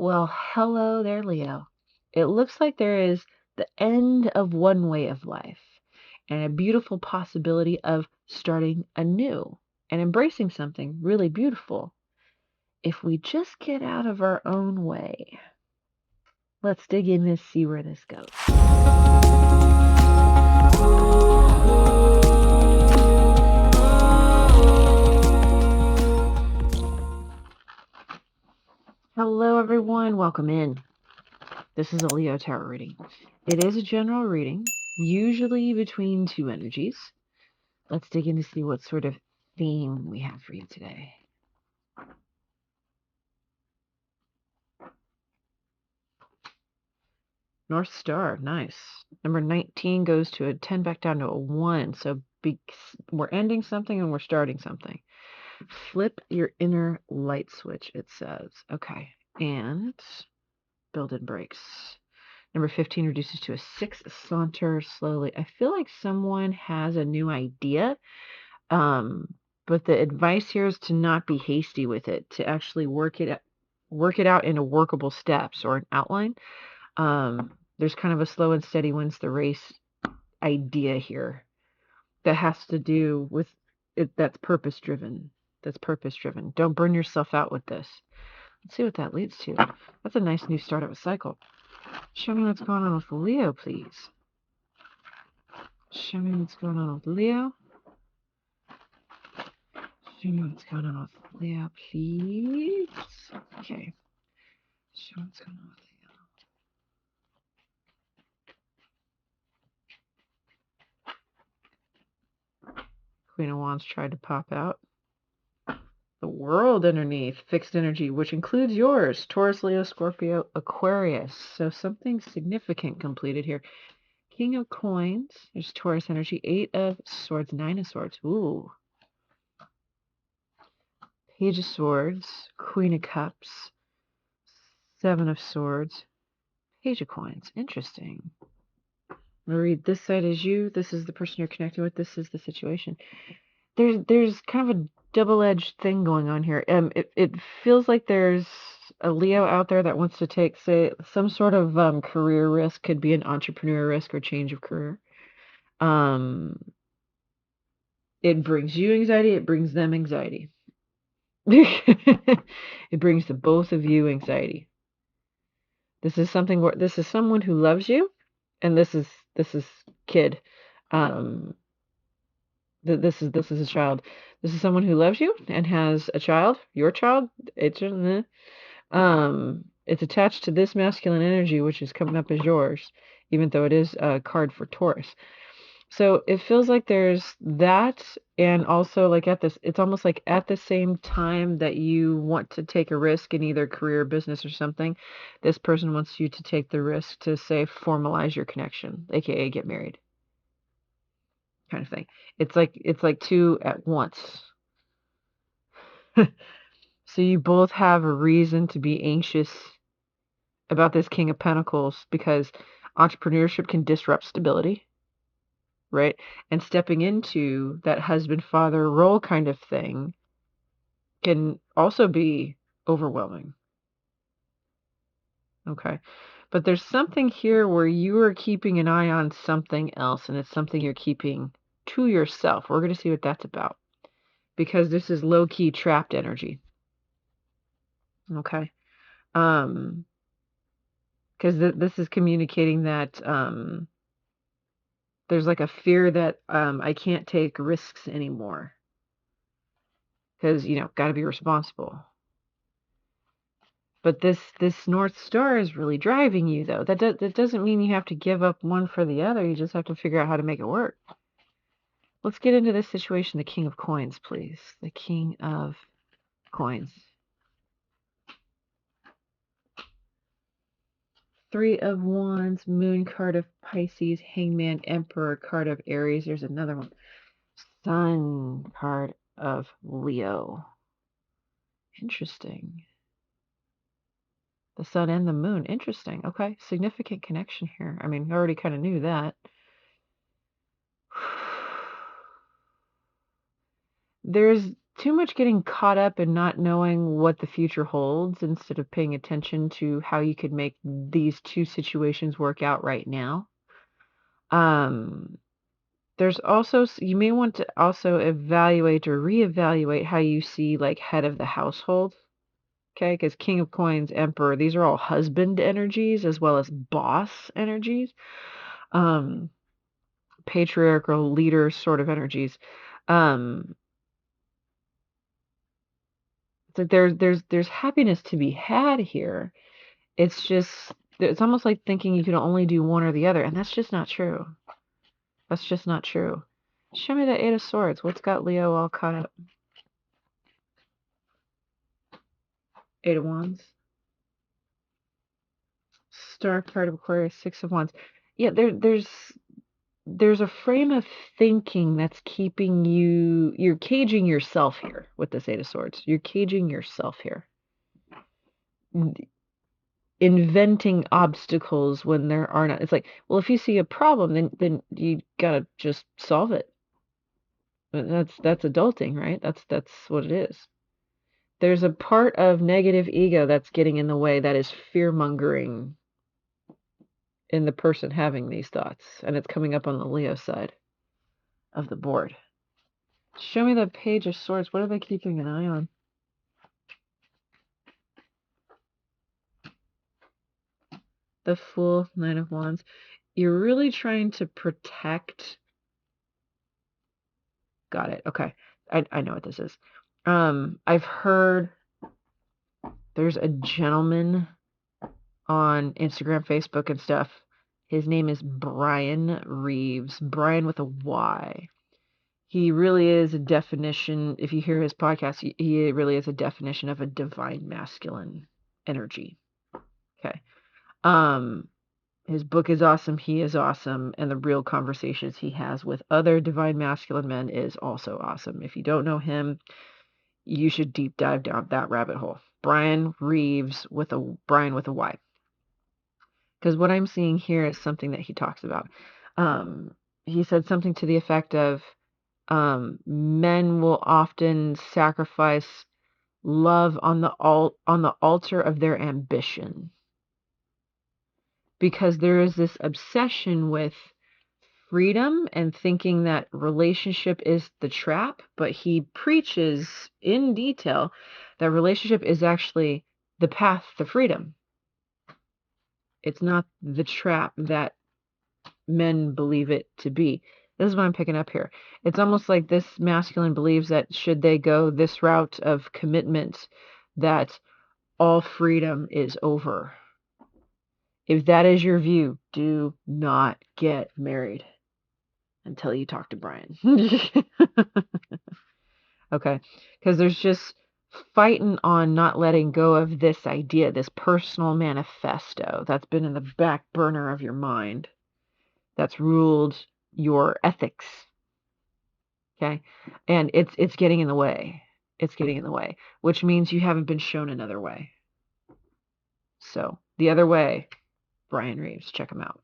Well, hello there, Leo. It looks like there is the end of one way of life and a beautiful possibility of starting anew and embracing something really beautiful if we just get out of our own way. Let's dig in and see where this goes. Hello, everyone. Welcome in. This is a Leo tarot reading. It is a general reading, usually between two energies. Let's dig in to see what sort of theme we have for you today. North Star, nice. Number 19 goes to a 10 back down to a 1. So we're ending something and we're starting something. Flip your inner light switch, it says. Okay. And build-in breaks. Number 15 reduces to a 6. Saunter slowly. I feel like someone has a new idea. But the advice here is to not be hasty with it, to actually work it out into workable steps or an outline. There's kind of a slow and steady wins the race idea here that has to do with it. That's purpose driven. Don't burn yourself out with this. Let's see what that leads to. That's a nice new start of a cycle. Show me what's going on with Leo, please. Show me what's going on with Leo. Show me what's going on with Leo, please. Okay. Show me what's going on with Leo. Queen of Wands tried to pop out. The world underneath, fixed energy, which includes yours, Taurus, Leo, Scorpio, Aquarius. So something significant completed here. King of Coins, there's Taurus energy, 8 of Swords, 9 of Swords. Ooh. Page of Swords, Queen of Cups, 7 of Swords, Page of Coins. Interesting. I'm going to read this side as you. This is the person you're connecting with. This is the situation. There's kind of a double-edged thing going on here. It feels like there's a Leo out there that wants to take, say, some sort of career risk. Could be an entrepreneur risk or change of career. It brings you anxiety. It brings them anxiety. It brings the both of you anxiety. This is someone who loves you, and this is kid. This is a child. This is someone who loves you and has a child, your child. It's attached to this masculine energy, which is coming up as yours, even though it is a card for Taurus. So it feels like there's that, and also like it's almost like at the same time that you want to take a risk in either career, business, or something, this person wants you to take the risk to, say, formalize your connection, aka get married, kind of thing. It's like two at once. So you both have a reason to be anxious about this King of Pentacles because entrepreneurship can disrupt stability, right? And stepping into that husband-father role kind of thing can also be overwhelming. Okay. But there's something here where you are keeping an eye on something else, and it's something you're keeping to yourself. We're going to see what that's about because this is low-key trapped energy. Okay. Because this is communicating that there's like a fear that I can't take risks anymore because, got to be responsible. But this North Star is really driving you, though. That doesn't mean you have to give up one for the other. You just have to figure out how to make it work. Let's get into this situation. The King of Coins, please. The King of Coins. 3 of Wands, Moon, card of Pisces, Hangman, Emperor, card of Aries. There's another one. Sun, card of Leo. Interesting. The Sun and the Moon. Interesting. Okay. Significant connection here. I mean, I already kind of knew that. There's too much getting caught up in not knowing what the future holds instead of paying attention to how you could make these two situations work out right now. Um, there's also, you may want to also evaluate or reevaluate how you see like head of the household. Okay, because King of Coins, Emperor, these are all husband energies as well as boss energies. Um, patriarchal leader sort of energies. Um, it's like there's happiness to be had here. It's just it's almost like thinking you can only do one or the other, and that's just not true. That's just not true. Show me the Eight of Swords. What's got Leo all caught up? Eight of Wands. Star card of Aquarius, Six of Wands. Yeah, there's a frame of thinking that's keeping you're caging yourself here with this Eight of Swords. You're caging yourself here. Inventing obstacles when there are not. It's like, well, if you see a problem, then you gotta just solve it. That's adulting, right? That's what it is. There's a part of negative ego that's getting in the way that is fear mongering in the person having these thoughts, and it's coming up on the Leo side of the board. Show me the Page of Swords. What are they keeping an eye on? The Fool, Nine of Wands. You're really trying to protect. Got it. Okay. I know what this is. I've heard there's a gentleman on Instagram, Facebook, and stuff. His name is Brian Reeves. Brian with a Y. He really is a definition. If you hear his podcast, he really is a definition of a divine masculine energy. Okay. His book is awesome. He is awesome. And the real conversations he has with other divine masculine men is also awesome. If you don't know him, you should deep dive down that rabbit hole. Brian Reeves with a Y. Because what I'm seeing here is something that he talks about. He said something to the effect of men will often sacrifice love on the altar of their ambition, because there is this obsession with freedom and thinking that relationship is the trap, but he preaches in detail that relationship is actually the path to freedom. It's not the trap that men believe it to be. This is what I'm picking up here. It's almost like this masculine believes that should they go this route of commitment, that all freedom is over. If that is your view, do not get married until you talk to Brian. Okay? Because there's just fighting on not letting go of this idea, this personal manifesto that's been in the back burner of your mind, that's ruled your ethics. Okay? And it's getting in the way. It's getting in the way, which means you haven't been shown another way. So, the other way, Brian Reeves, check him out.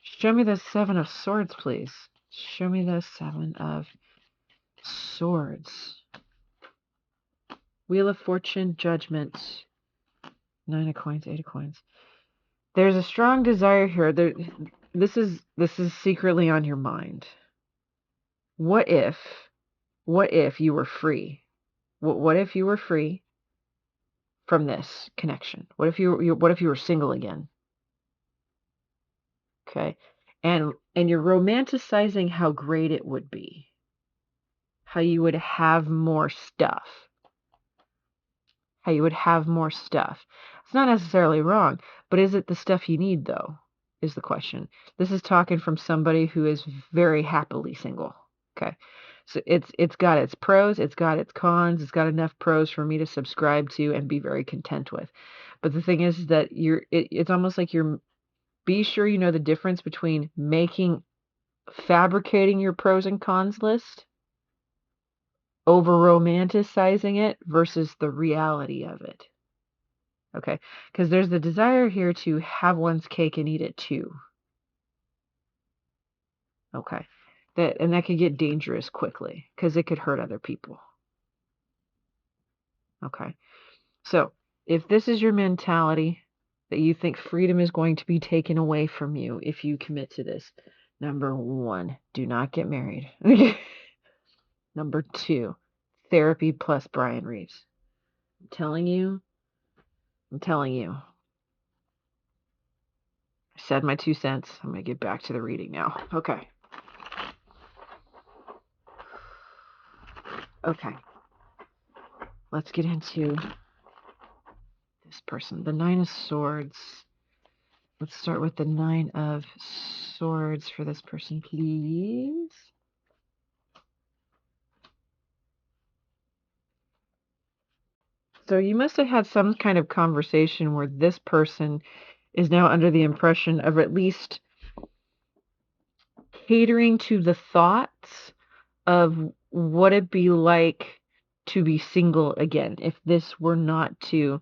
Show me the Seven of Swords, please. Show me the Seven of Swords. Wheel of Fortune, Judgment, Nine of Coins, Eight of Coins. There's a strong desire here. This is secretly on your mind. What if you were free? What if you were free from this connection? What if you were single again? Okay, and you're romanticizing how great it would be, how you would have more stuff. How you would have more stuff. It's not necessarily wrong, but is it the stuff you need, though, is the question. This is talking from somebody who is very happily single. Okay. So it's got its pros, it's got its cons, it's got enough pros for me to subscribe to and be very content with. But the thing is that it's almost like be sure you know the difference between fabricating your pros and cons list, over romanticizing it versus the reality of it. Okay, because there's the desire here to have one's cake and eat it too. Okay, that could get dangerous quickly because it could hurt other people. Okay. So if this is your mentality, that you think freedom is going to be taken away from you if you commit to this, number one, do not get married. Number two, therapy plus Brian Reeves. I'm telling you, I'm telling you. I said my 2 cents. I'm going to get back to the reading now. Okay. Okay. Let's get into this person. The Nine of Swords. Let's start with the Nine of Swords for this person, please. So you must have had some kind of conversation where this person is now under the impression of at least catering to the thoughts of what it'd be like to be single again if this were not to,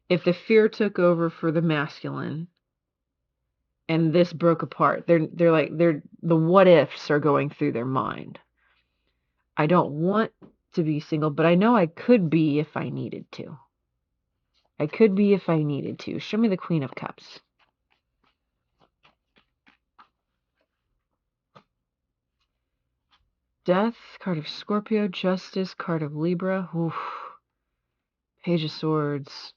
if the fear took over for the masculine and this broke apart. They're the what ifs are going through their mind. I don't want to be single, but I know I could be if I needed to. I could be if I needed to. Show me the Queen of Cups. Death, card of Scorpio, Justice, card of Libra, oof. Page of Swords,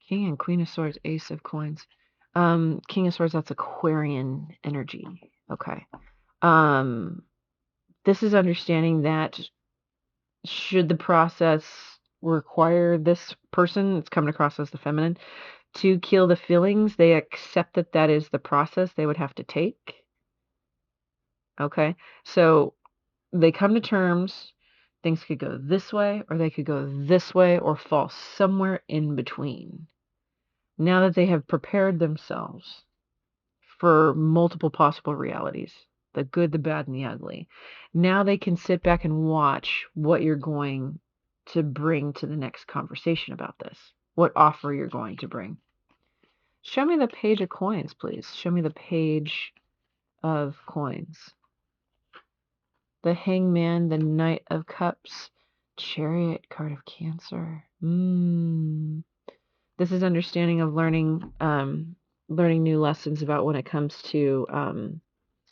King and Queen of Swords, Ace of Coins. King of Swords, that's Aquarian energy. Okay. This is understanding that should the process require this person, it's coming across as the feminine, to kill the feelings, they accept that that is the process they would have to take. Okay. So they come to terms. Things could go this way, or they could go this way, or fall somewhere in between. Now that they have prepared themselves for multiple possible realities, the good, the bad, and the ugly, now they can sit back and watch what you're going to bring to the next conversation about this, what offer you're going to bring. Show me the Page of Coins, please. Show me the Page of Coins. The Hangman, the Knight of Cups, Chariot, card of Cancer. This is understanding of learning new lessons about when it comes to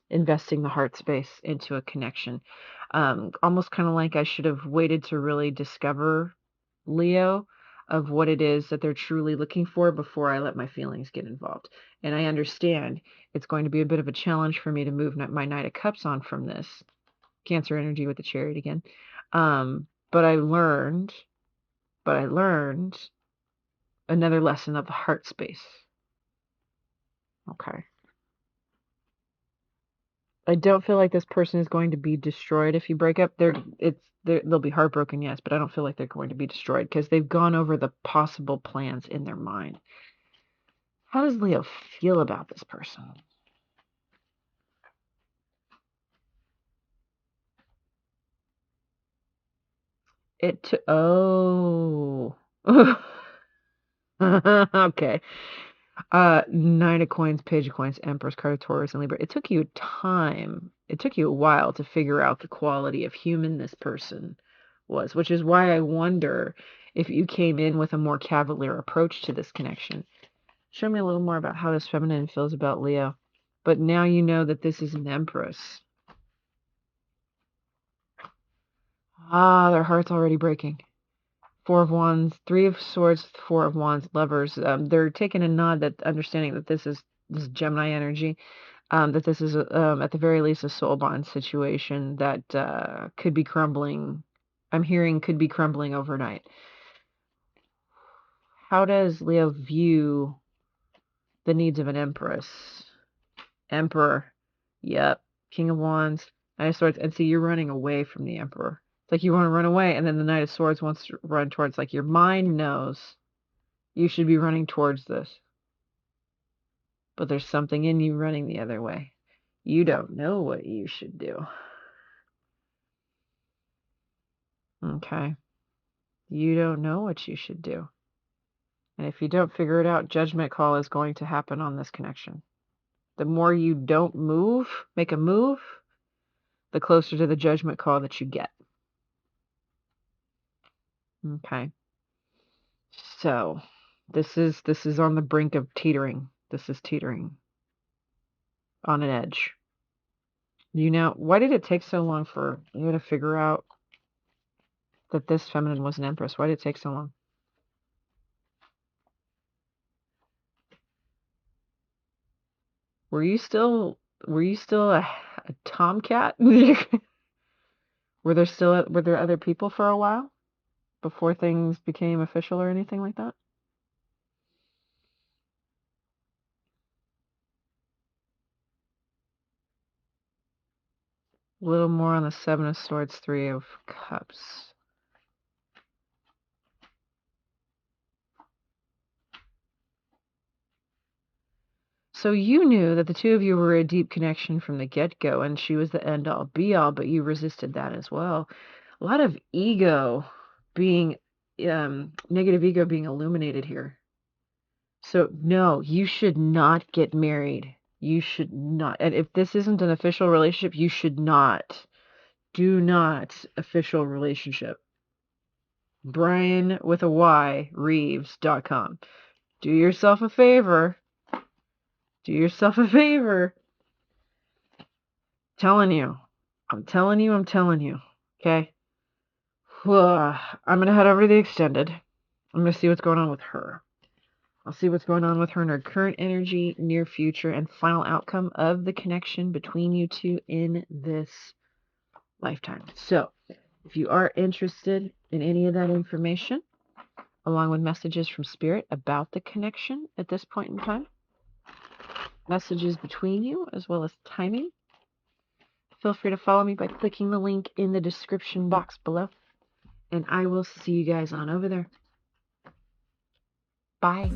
investing the heart space into a connection. Almost kind of like I should have waited to really discover Leo of what it is that they're truly looking for before I let my feelings get involved. And I understand it's going to be a bit of a challenge for me to move my Knight of Cups on from this. Cancer energy with the Chariot again. But I learned another lesson of the heart space. Okay. I don't feel like this person is going to be destroyed if you break up. They'll be heartbroken, yes, but I don't feel like they're going to be destroyed because they've gone over the possible plans in their mind. How does Leo feel about this person? Oh. Okay. Nine of Coins, Page of Coins, Empress, card of Taurus, and Libra. It took you time. It took you a while to figure out the quality of human this person was, which is why I wonder if you came in with a more cavalier approach to this connection. Show me a little more about how this feminine feels about Leo. But now you know that this is an Empress. Their heart's already breaking. Four of Wands, Three of Swords, Four of Wands, Lovers. They're taking a nod that understanding that this is Gemini energy, that this is at the very least a soul bond situation that could be crumbling. I'm hearing could be crumbling overnight. How does Leo view the needs of an Empress? Emperor. Yep. King of Wands, Knight of Swords. And see, you're running away from the Emperor. It's like you want to run away, and then the Knight of Swords wants to run towards, like, your mind knows you should be running towards this. But there's something in you running the other way. You don't know what you should do. Okay. You don't know what you should do. And if you don't figure it out, judgment call is going to happen on this connection. The more you don't make a move, the closer to the judgment call that you get. Okay. So this is on the brink of teetering. This is teetering on an edge. Why did it take so long for you to figure out that this feminine was an empress? Why did it take so long? Were you still a tomcat? Were there other people for a while before things became official or anything like that? A little more on the Seven of Swords, Three of Cups. So you knew that the two of you were a deep connection from the get-go, and she was the end-all, be-all, but you resisted that as well. A lot of ego being, negative ego being illuminated here. So no, you should not get married. You should not. And if this isn't an official relationship, you should not. Do not official relationship. Brian with a Y, Reeves.com. Do yourself a favor. Do yourself a favor. Telling you. I'm telling you. Okay? I'm going to head over to the extended. I'm going to see what's going on with her. I'll see what's going on with her in her current energy, near future, and final outcome of the connection between you two in this lifetime. So, if you are interested in any of that information, along with messages from Spirit about the connection at this point in time, messages between you, as well as timing, feel free to follow me by clicking the link in the description box below. And I will see you guys on over there. Bye.